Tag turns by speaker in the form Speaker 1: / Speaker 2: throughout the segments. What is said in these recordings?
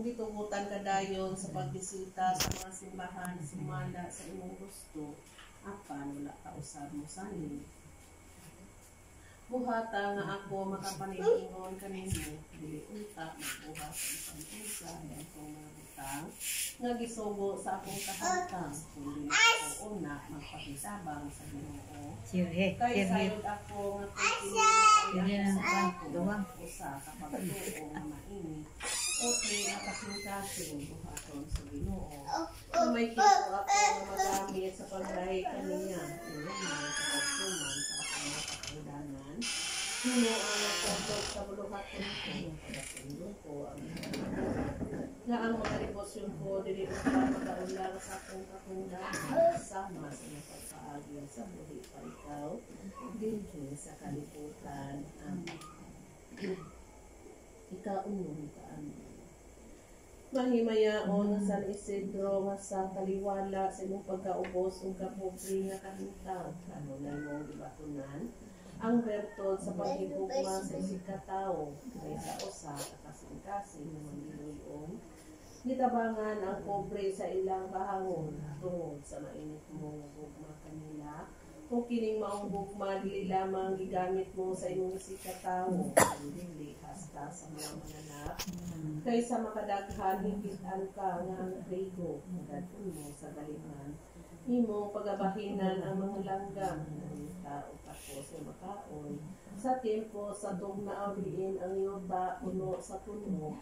Speaker 1: Kung gitugutan ka dayon sa pagbisita sa mga simbahan, sumala sa imong gusto, apan wala ka usab mo sani. Buhata nga ako makapaningon kanimo, dili unta magbuhat sa isang isa ang akong mga butang nga gisugo sa akong kahantang, kundi ako una magpakisabang sa Ginoo. Kay sayod ako nga kung kinimo ang sa usa ka pagtuo nga mainit. Okay, nakasingkasing buhaton sa Ginoo. Na may kito ako na magamit sa paglahi kaniya. Inuman sa pagtuman sa akong mga kapangdanan. Hino ang natapos sa buluhaton ko. Pagkatindong ko ang nga ang mga deposyon ko dili ko pa magaulang sa akong kapangdanan. Sama sa mga pagpaagi sa buhi pa ikaw. Dinhi sa kaliputan ang ikaunong kaan. Mahimayaon nga San Isidro nga sa taliwala sa imong pagkaubos ug kapobre nga kahintang ano na imong gibatunan ang bertod sa paghigugma sa isig ka tawo kay sa usa ka kasing-kasing nga mangiluyon gitabangan ang pobre sa ilang kahangon tungod sa mainit mong gugma kanila kung kining maong gugma dili lamang gigamit mo sa imong isig ka tawo dili hasta sa mga mananap kaysa makadaghan higitan ka nga ang trigo magadun mo sa galingan imo pagabahinan ang mga langgam nanita o tapos sa makaon sa tempo sa tugnaw diin ang yuta puno sa puno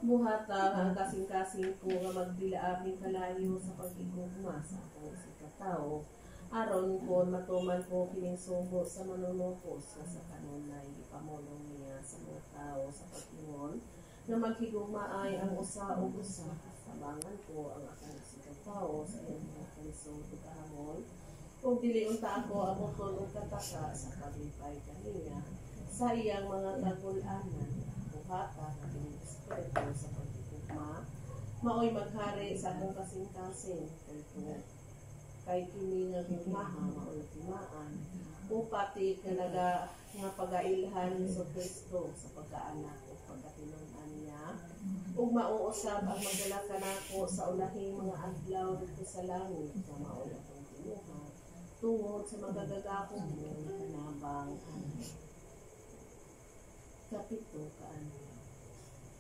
Speaker 1: buhata ang kasing-kasing ko nga magdilaabing kalayo sa pag-igugma sa akong sikataw aron ko matuman ko kining sugo sa manunukos nga sa kanunay ipamulong niya sa mga tao sa pag-ingon na maghigugma ay ang usa o usa sabangan ko ang akong sikataw sa iyang mga kalisod ug kahamon kung dili unta ako abuton og kataka sa paglipay kaniya sa iyang mga tagul-anan buhata nga kining espiritu sa pag-igugma maoy maghari sa akong kasing-kasing kay kini nga gugmaha maoy timaan upati kanaga nga pagailhan ni Kristo sa pagkaanak o pagkatinunan niya ug mauusab ang magdala kanako sa ulahing mga adlaw dito sa langit nga maoy akong tinuha tungod sa magagagahong mo kanabang kapito kaano.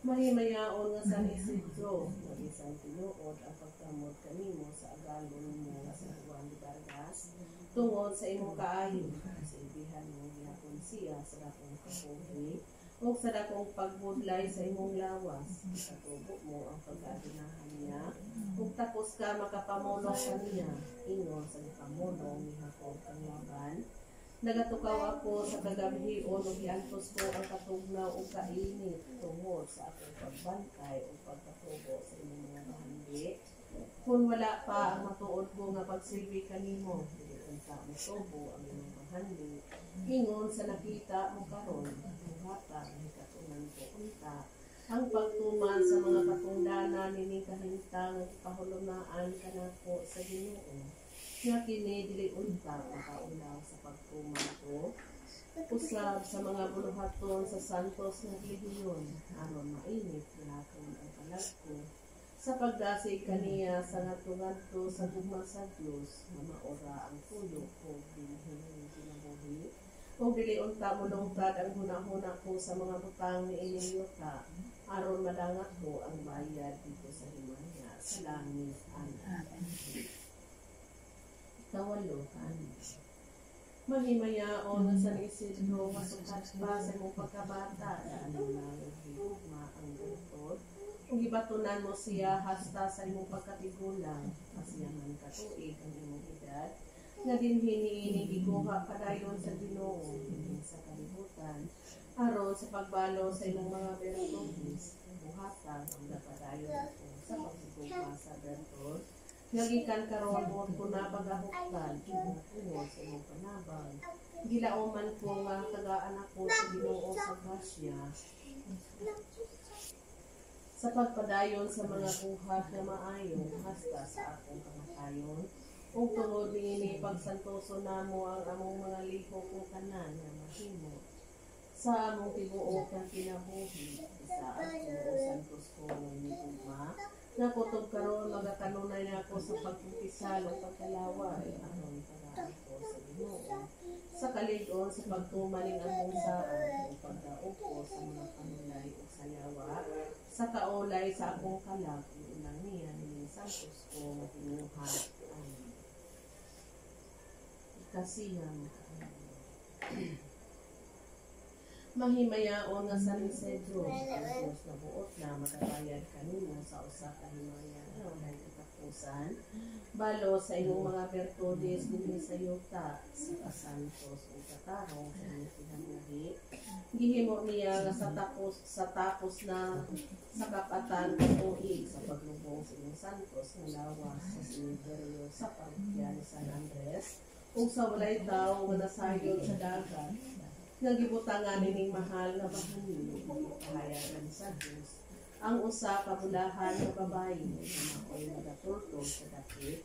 Speaker 1: Mahimayaon nga San Isidro, mag-isang tinuod ang pagkamot kanimo sa agalon mo nga sa Juan de Vargas, tungod sa imong kaayo, sa ibihan mo gihapon siya sa dakong kapobre, o sa dakong pagbudlay sa imong lawas, katubo mo ang pagkaadinahan niya, ug tapos ka makapamulong kaniya, ingon sa pamulong ni Jacob ang laban, nagatukaw ako sa kagabi o nung iantos ko ang katugnaw o kainit tungod sa akong pagbantay o pagkatubo sa inyong mga bahandi. Kung wala pa ang matuod ko nga pagsilbi kanimo, dili unta mo tubo ang inyong bahandi. Ingon sa nakita mo karon, buhata ang katunan ko unta. Ang pagtuman sa mga katungdanan ni kahintang at pahulunaan kanako sa Ginoo. Nga kini dili unta makaulaw sa pagtuman ko usab sa mga buluhaton sa santos nga relihiyon aron mainit gihapon ang kalag ko sa pagdasig kaniya sa ngadto sa gugma sa Dios nga maora ang puyo ko dinhi kinabuhi ug dili unta mulungtad ang hunahuna ko sa mga butang ni ining yuta aron madangat ko ang bayad dito sa himaya sa langit. Amen. Kawalo kani. Mahimayaon nga San Isidro masukat pa sa imong pagkabata ano na higugma ang bertod ug gibatunan mo siya hasta sa imong pagkatigulang pasiyaman katuig ang imong edad nga dinhi niini gikuha padayon sa Ginoo dinhi sa kalibutan aron sa pagbalo sa imong mga bertodis buhatan ang napadayon ako sa pagsigugma sa bertod nagikan karon mo ko na pagahuktan tungod sa imong panabang gilauman ko nga tagaan ako sa Ginoo sa grasya sa pagpadayon sa mga buhat na maayo hasta sa akong kamatayon ug tungod niini pagsantoso namo ang among mga liho kong tanan nga mahimo sa among tibuok ng kinabuhi sa ako santos ko ng gugma nga kutob karon magakanunay nako sa pagkumpisa o pagkalawa aron para ko sa Ginoo sa kalig-on sa pagtumaning ang saan o pagdaog ko sa mga kanulay o salawa sa kaulay sa akong kalag unang niya ni santos ko matinguha kasiyang mahimayaon nga sa Isidro ang Diyos na buot na makabayad kanina sa usa ka himayan ay katapusan balo sa imong mga virtudes dinhi sa yuta sa kasantos o katarong sa imong kinabuhi gihimo niya nga sa tapos na sa kapatan tuig sa paglubong sa imong santos nga lawas sa sinideryo sa parokya ni San Andres ug sa walay tawo nga nasayod sa dagat nga gibutangan nining mahal nga bahanin pahayagan sa Dios ang usa ka bulahan nga babaye nga maoy nagatultol sa dakit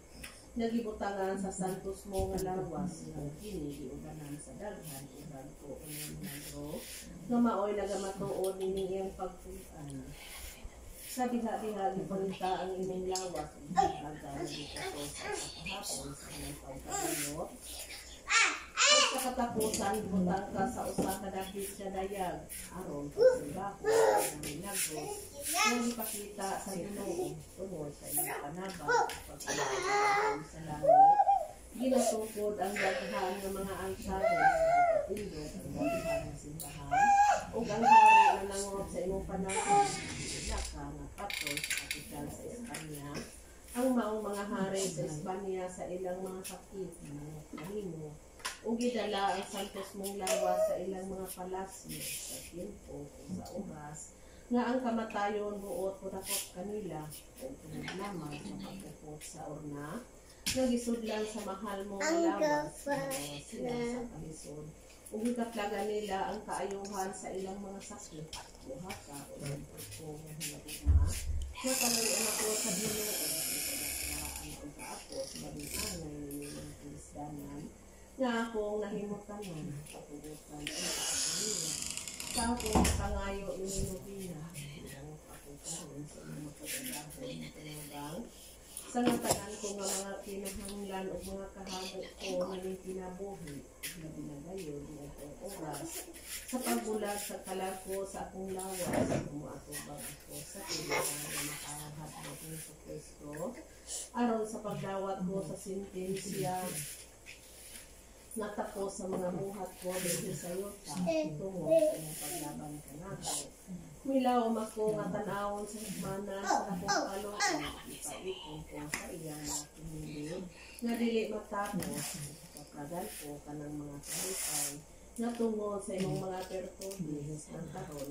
Speaker 1: nga gibutangan sa santos mo nga lawas nga kini giubanan sa daghan ug dagko unon nagro nga maoy nagamatuod nining iyang pagpuan sa diha-diha giparinta ang imong lawas ug agad gikaso sa kahapon sa imong pagkabunot sa katapusan, butang ka sa usa ka dapit sa dayag aron pagsimbako ng milagros nga ipakita sa Ginoo tungod sa iyong panabang pagpapalagay sa langit ginasukod ang daghan ng mga altares sa pindot ang daghan ng simbahan ug ang hari na nangob sa imong panahon laka nga patol sa kapital sa Espanya ang maong mga hari sa Espanya sa ilang mga sakit mga kanimo o gidala ang santos mong lawas sa ilang mga palasyo sa tiempo o sa oras nga ang kamatayon buot purakot kanila o tunod lamang sa pagkakot sa orna nga gisudlan sa mahal mong lawas sila sa kalisod o gikaplagan nila ang kaayuhan sa ilang mga sakit o haka o pagkakot nga hinaguma nga kanayon ako sa Ginoo o pagkaklaan ang kaapos marinanay nilang kilisdanan nga akong nahimutanan kapugutan ang kaapalila sa akong pangayo ni Nubina ang kapugutan sa mga pagkakahon na tinagang sa ngatagan ko nga mga kinahanglan o mga kahabot ko na yung kinabuhi na binagayon ng akong oras sa pagbulag sa kalako sa akong lawas umuatubang ako sa tinagang na makahabot ni sa Kristo aron sa pagdawat ko sa sintensya nga tapos sa mga buhat ko dito sa yuta tungo sa iyong paglaban kanako. Milaw ako nga tanawon sa hikmanan sa akong kalooban ipaipon ko sa iya na pinili nga dili matapos kapragan ko kanang mga salipay nga tungo sa imong mga virtudes ng karon